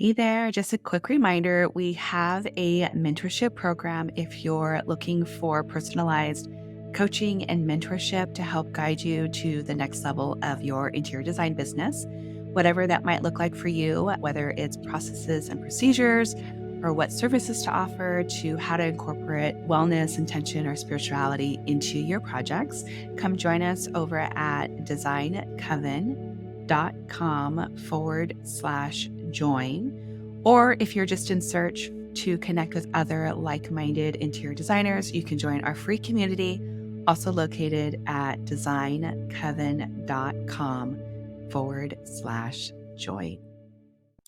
Hey there, just a quick reminder, we have a mentorship program if you're looking for personalized coaching and mentorship to help guide you to the next level of your interior design business, whatever that might look like for you, whether it's processes and procedures or what services to offer to how to incorporate wellness, intention, or spirituality into your projects. Come join us over at designcoven.com/join. Or if you're just in search to connect with other like-minded interior designers, you can join our free community, also located at designcoven.com/join.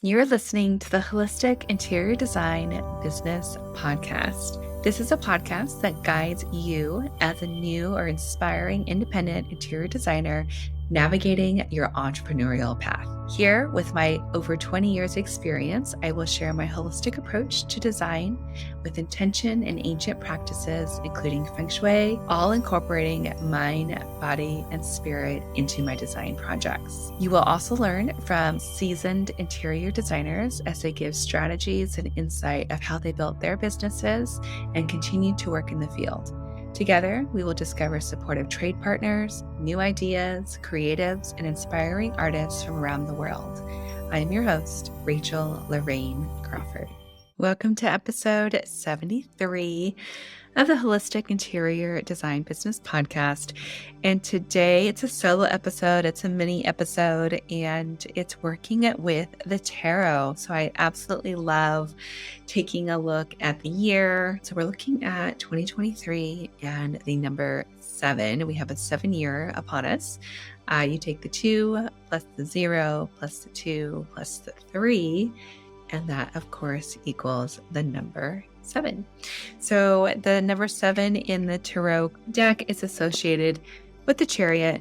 You're listening to the Holistic Interior Design Business Podcast. This is a podcast that guides you as a new or inspiring independent interior designer navigating your entrepreneurial path. Here, with my over 20 years experience, I will share my holistic approach to design with intention and ancient practices, including feng shui, all incorporating mind, body, and spirit into my design projects. You will also learn from seasoned interior designers as they give strategies and insight of how they built their businesses and continue to work in the field. Together, we will discover supportive trade partners, new ideas, creatives, and inspiring artists from around the world. I am your host, Rachel Larraine Crawford. Welcome to episode 73 of the Holistic Interior Design Business Podcast. And today it's a solo episode, it's a mini episode, and it's working with the tarot. So I absolutely love taking a look at the year. So we're looking at 2023 and the number 7. We have a 7-year upon us. You take the 2 plus the 0 plus the 2 plus the 3, and that, of course, equals the number 7. So the number 7 in the tarot deck is associated with the Chariot,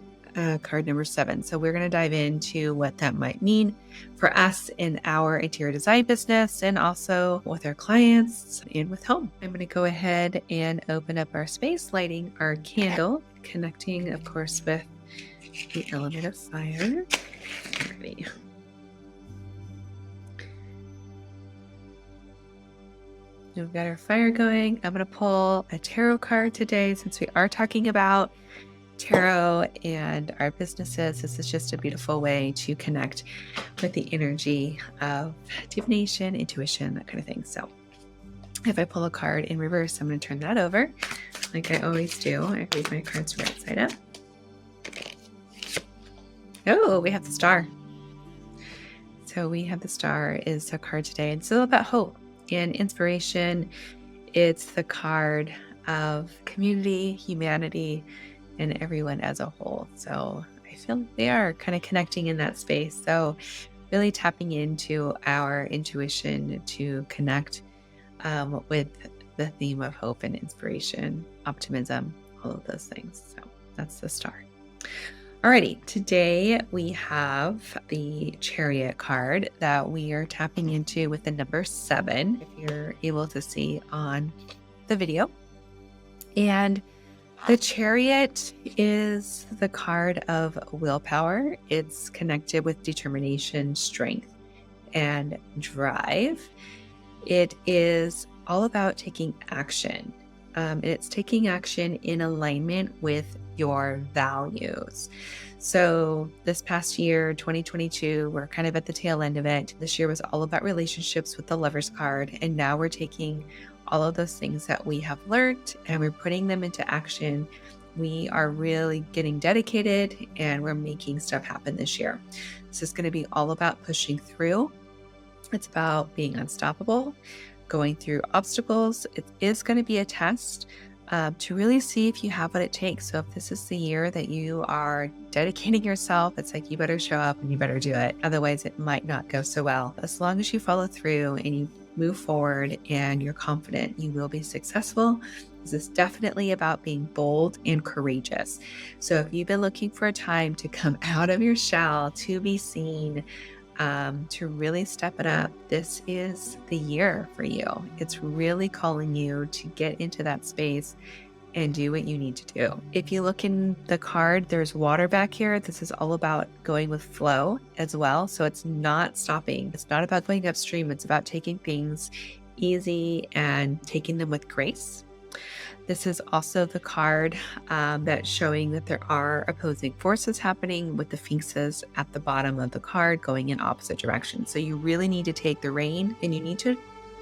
card number 7. So we're going to dive into what that might mean for us in our interior design business and also with our clients and with home. I'm going to go ahead and open up our space, lighting our candle, connecting, of course, with the element of fire. Alrighty. We've got our fire going. I'm going to pull a tarot card today since we are talking about tarot and our businesses. This is just a beautiful way to connect with the energy of divination, intuition, that kind of thing. So if I pull a card in reverse, I'm going to turn that over like I always do. I read my cards right side up. Oh, we have the star. So we have the star is a card today. It's all about hope and inspiration. It's the card of community, humanity, and everyone as a whole. So I feel like they are kind of connecting in that space. So really tapping into our intuition to connect with the theme of hope and inspiration, optimism, all of those things. So that's the star. Alrighty, today we have the Chariot card that we are tapping into with the number 7, if you're able to see on the video. And the Chariot is the card of willpower. It's connected with determination, strength, and drive. It is all about taking action. It's taking action in alignment with your values. So this past year, 2022, we're kind of at the tail end of it. This year was all about relationships with the Lovers card. And now we're taking all of those things that we have learned and we're putting them into action. We are really getting dedicated and we're making stuff happen this year. This is going to be all about pushing through. It's about being unstoppable, going through obstacles. It is going to be a test to really see if you have what it takes. So if this is the year that you are dedicating yourself, it's like you better show up and you better do it. Otherwise, it might not go so well. As long as you follow through and you move forward and you're confident, you will be successful. This is definitely about being bold and courageous. So if you've been looking for a time to come out of your shell, to be seen, to really step it up, this is the year for you. It's really calling you to get into that space and do what you need to do. If you look in the card, there's water back here. This is all about going with flow as well. So it's not stopping. It's not about going upstream. It's about taking things easy and taking them with grace. This is also the card that's showing that there are opposing forces happening with the sphinxes at the bottom of the card going in opposite directions. So you really need to take the rein and you need to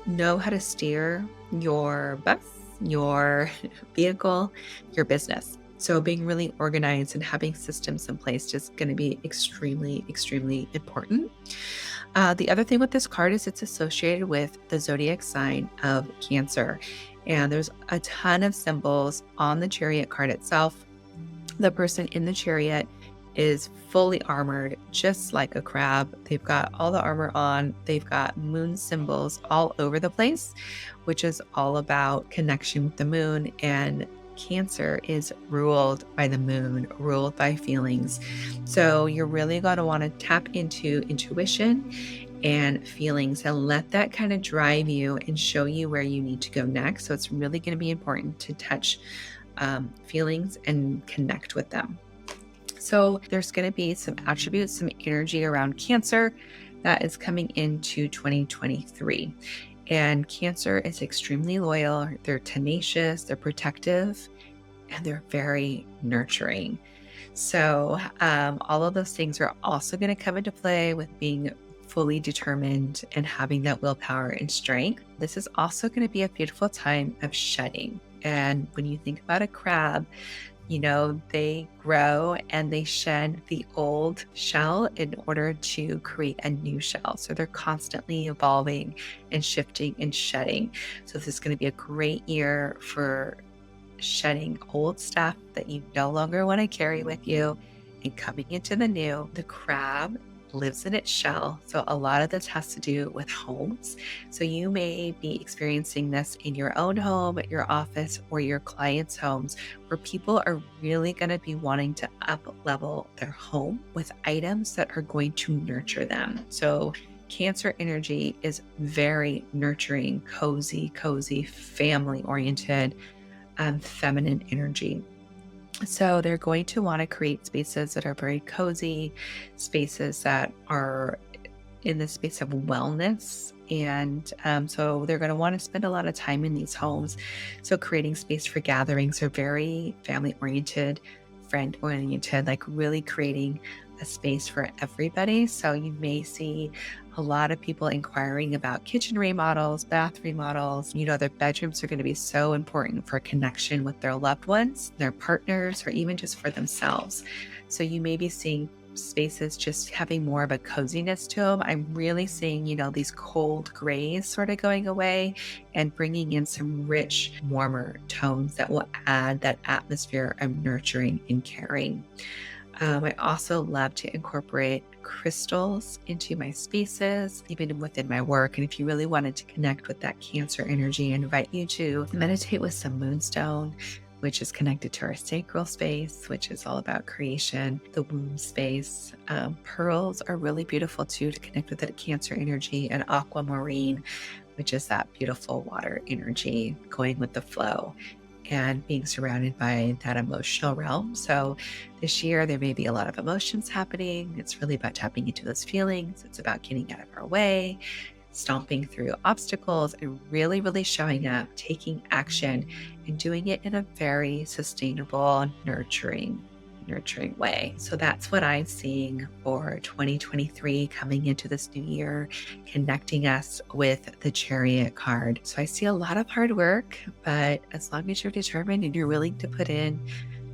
know how to steer your bus, your vehicle, your business. So being really organized and having systems in place is going to be extremely, extremely important. The other thing with this card is it's associated with the zodiac sign of Cancer. And there's a ton of symbols on the Chariot card itself. The person in the Chariot is fully armored, just like a crab. They've got all the armor on. They've got moon symbols all over the place, which is all about connection with the moon. And Cancer is ruled by the moon, ruled by feelings. So you're really going to want to tap into intuition and feelings and let that kind of drive you and show you where you need to go next. So it's really going to be important to touch feelings and connect with them. So there's going to be some attributes, some energy around Cancer that is coming into 2023. And Cancer is extremely loyal. They're tenacious, they're protective, and they're very nurturing. So all of those things are also going to come into play with being fully determined and having that willpower and strength. This is also going to be a beautiful time of shedding. And when you think about a crab, they grow and they shed the old shell in order to create a new shell. So they're constantly evolving and shifting and shedding. So this is going to be a great year for shedding old stuff that you no longer want to carry with you and coming into the new. The crab lives in its shell. So a lot of this has to do with homes. So you may be experiencing this in your own home, at your office, or your clients' homes, where people are really going to be wanting to up level their home with items that are going to nurture them. So Cancer energy is very nurturing, cozy, family-oriented, feminine energy. So they're going to want to create spaces that are very cozy, spaces that are in the space of wellness. And so they're going to want to spend a lot of time in these homes. So creating space for gatherings are very family-oriented, friend-oriented, like really creating a space for everybody. So you may see a lot of people inquiring about kitchen remodels, bath remodels. Their bedrooms are going to be so important for connection with their loved ones, their partners, or even just for themselves. So you may be seeing spaces just having more of a coziness to them. I'm really seeing, these cold grays sort of going away and bringing in some rich, warmer tones that will add that atmosphere of nurturing and caring. I also love to incorporate crystals into my spaces, even within my work. And if you really wanted to connect with that Cancer energy, I invite you to meditate with some moonstone, which is connected to our sacral space, which is all about creation, the womb space. Pearls are really beautiful too to connect with that Cancer energy, and aquamarine, which is that beautiful water energy going with the flow and being surrounded by that emotional realm. So this year, there may be a lot of emotions happening. It's really about tapping into those feelings. It's about getting out of our way, stomping through obstacles, and really, really showing up, taking action, and doing it in a very sustainable, nurturing way. So that's what I'm seeing for 2023 coming into this new year, connecting us with the Chariot card. So I see a lot of hard work, but as long as you're determined and you're willing to put in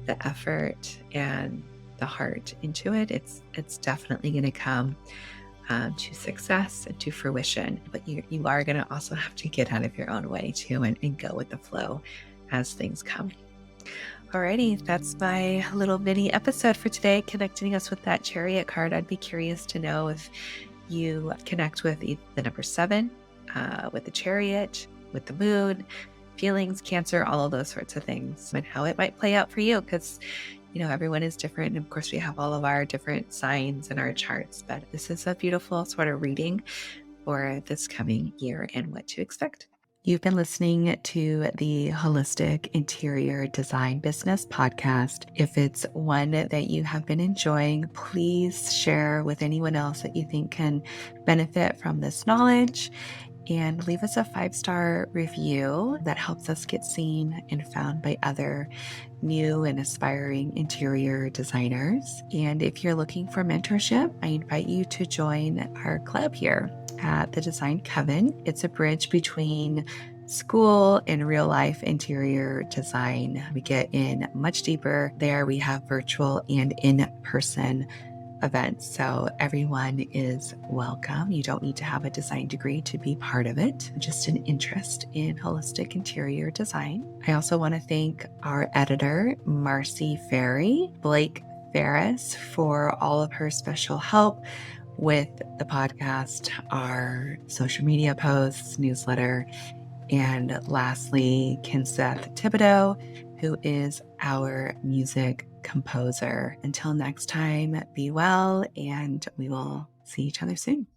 the effort and the heart into it, it's definitely going to come to success and to fruition. But you are going to also have to get out of your own way too and go with the flow as things come. Alrighty, that's my little mini episode for today, connecting us with that Chariot card. I'd be curious to know if you connect with the number 7, with the Chariot, with the moon, feelings, Cancer, all of those sorts of things, and how it might play out for you, because everyone is different. And of course, we have all of our different signs in our charts, but this is a beautiful sort of reading for this coming year and what to expect. You've been listening to the Holistic Interior Design Business podcast. If it's one that you have been enjoying, please share with anyone else that you think can benefit from this knowledge, and leave us a 5-star review that helps us get seen and found by other new and aspiring interior designers. And if you're looking for mentorship, I invite you to join our club here at the Design Coven. It's a bridge between school and real life interior design. We get in much deeper there. We have virtual and in-person events, so everyone is welcome. You don't need to have a design degree to be part of it, just an interest in holistic interior design. I also want to thank our editor, Marcy Ferry, Blake Ferris, for all of her special help with the podcast, our social media posts, newsletter, and lastly, Kinseth Thibodeau, who is our music composer. Until next time, be well, and we will see each other soon.